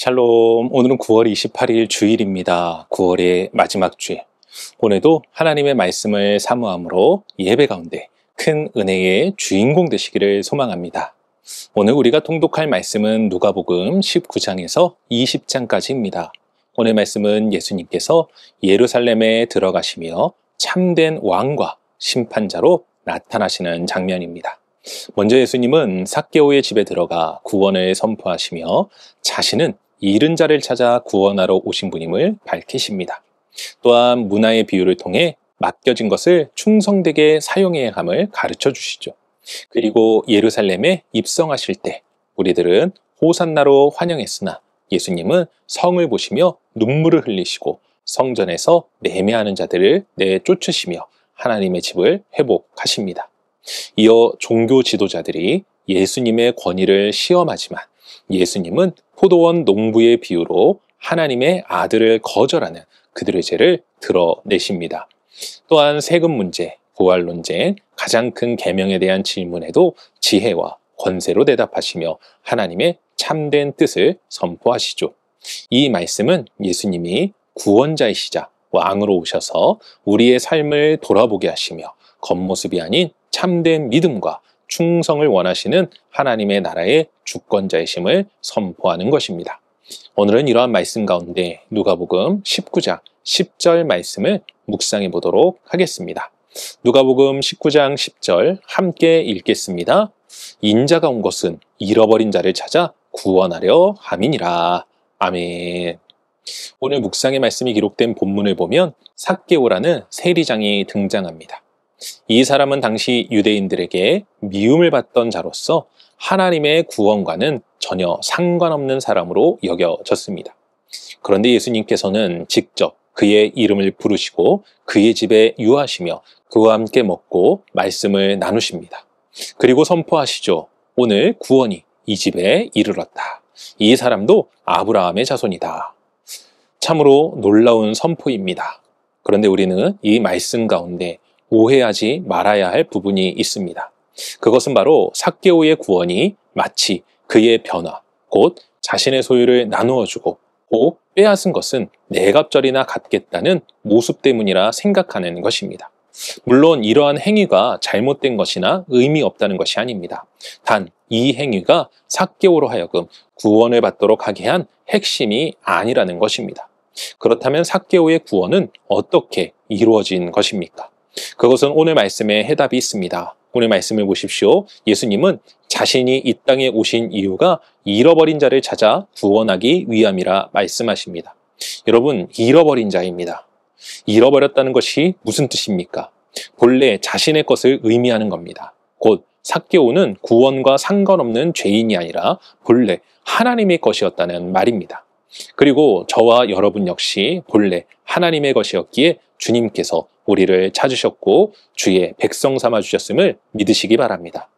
샬롬, 오늘은 9월 28일 주일입니다. 9월의 마지막 주일. 오늘도 하나님의 말씀을 사모함으로 예배 가운데 큰 은혜의 주인공 되시기를 소망합니다. 오늘 우리가 통독할 말씀은 누가복음 19장에서 20장까지입니다. 오늘 말씀은 예수님께서 예루살렘에 들어가시며 참된 왕과 심판자로 나타나시는 장면입니다. 먼저 예수님은 삭개오의 집에 들어가 구원을 선포하시며 자신은 잃은 자를 찾아 구원하러 오신 분임을 밝히십니다. 또한 문화의 비유를 통해 맡겨진 것을 충성되게 사용해야 함을 가르쳐 주시죠. 그리고 예루살렘에 입성하실 때 우리들은 호산나로 환영했으나 예수님은 성을 보시며 눈물을 흘리시고 성전에서 매매하는 자들을 내쫓으시며 하나님의 집을 회복하십니다. 이어 종교 지도자들이 예수님의 권위를 시험하지만 예수님은 포도원 농부의 비유로 하나님의 아들을 거절하는 그들의 죄를 드러내십니다. 또한 세금 문제, 부활 논쟁, 가장 큰 계명에 대한 질문에도 지혜와 권세로 대답하시며 하나님의 참된 뜻을 선포하시죠. 이 말씀은 예수님이 구원자이시자 왕으로 오셔서 우리의 삶을 돌아보게 하시며 겉모습이 아닌 참된 믿음과 충성을 원하시는 하나님의 나라의 주권자이심을 선포하는 것입니다. 오늘은 이러한 말씀 가운데 누가복음 19장 10절 말씀을 묵상해 보도록 하겠습니다. 누가복음 19장 10절 함께 읽겠습니다. 인자가 온 것은 잃어버린 자를 찾아 구원하려 함이니라. 아멘. 오늘 묵상의 말씀이 기록된 본문을 보면 삭개오라는 세리장이 등장합니다. 이 사람은 당시 유대인들에게 미움을 받던 자로서 하나님의 구원과는 전혀 상관없는 사람으로 여겨졌습니다. 그런데 예수님께서는 직접 그의 이름을 부르시고 그의 집에 유하시며 그와 함께 먹고 말씀을 나누십니다. 그리고 선포하시죠. 오늘 구원이 이 집에 이르렀다. 이 사람도 아브라함의 자손이다. 참으로 놀라운 선포입니다. 그런데 우리는 이 말씀 가운데 오해하지 말아야 할 부분이 있습니다. 그것은 바로 삭개오의 구원이 마치 그의 변화, 곧 자신의 소유를 나누어주고 꼭 빼앗은 것은 내갑절이나 갖겠다는 모습 때문이라 생각하는 것입니다. 물론 이러한 행위가 잘못된 것이나 의미 없다는 것이 아닙니다. 단 이 행위가 삭개오로 하여금 구원을 받도록 하게 한 핵심이 아니라는 것입니다. 그렇다면 삭개오의 구원은 어떻게 이루어진 것입니까? 그것은 오늘 말씀에 해답이 있습니다. 오늘 말씀을 보십시오. 예수님은 자신이 이 땅에 오신 이유가 잃어버린 자를 찾아 구원하기 위함이라 말씀하십니다. 여러분, 잃어버린 자입니다. 잃어버렸다는 것이 무슨 뜻입니까? 본래 자신의 것을 의미하는 겁니다. 곧 삭개오는 구원과 상관없는 죄인이 아니라 본래 하나님의 것이었다는 말입니다. 그리고 저와 여러분 역시 본래 하나님의 것이었기에 주님께서 우리를 찾으셨고 주의 백성 삼아 주셨음을 믿으시기 바랍니다.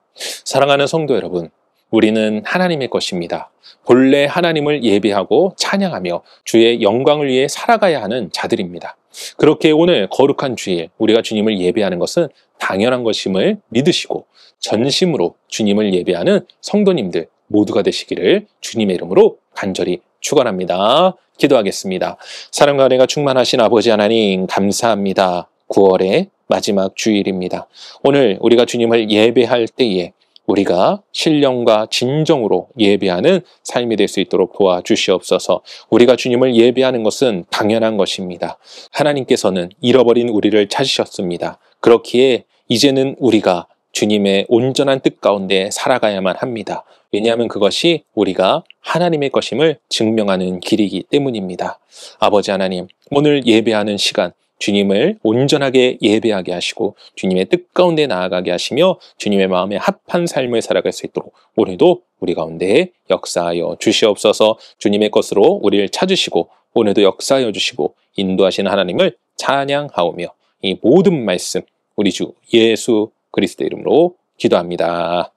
사랑하는 성도 여러분, 우리는 하나님의 것입니다. 본래 하나님을 예배하고 찬양하며 주의 영광을 위해 살아가야 하는 자들입니다. 그렇게 오늘 거룩한 주일 우리가 주님을 예배하는 것은 당연한 것임을 믿으시고 전심으로 주님을 예배하는 성도님들 모두가 되시기를 주님의 이름으로 간절히 축원합니다. 기도하겠습니다. 사랑과 은혜가 충만하신 아버지 하나님 감사합니다. 9월의 마지막 주일입니다. 오늘 우리가 주님을 예배할 때에 우리가 신령과 진정으로 예배하는 삶이 될 수 있도록 도와주시옵소서. 우리가 주님을 예배하는 것은 당연한 것입니다. 하나님께서는 잃어버린 우리를 찾으셨습니다. 그렇기에 이제는 우리가 주님의 온전한 뜻 가운데 살아가야만 합니다. 왜냐하면 그것이 우리가 하나님의 것임을 증명하는 길이기 때문입니다. 아버지 하나님, 오늘 예배하는 시간 주님을 온전하게 예배하게 하시고 주님의 뜻 가운데 나아가게 하시며 주님의 마음에 합한 삶을 살아갈 수 있도록 오늘도 우리 가운데 역사하여 주시옵소서. 주님의 것으로 우리를 찾으시고 오늘도 역사하여 주시고 인도하시는 하나님을 찬양하오며 이 모든 말씀 우리 주 예수 그리스도의 이름으로 기도합니다.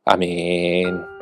아멘.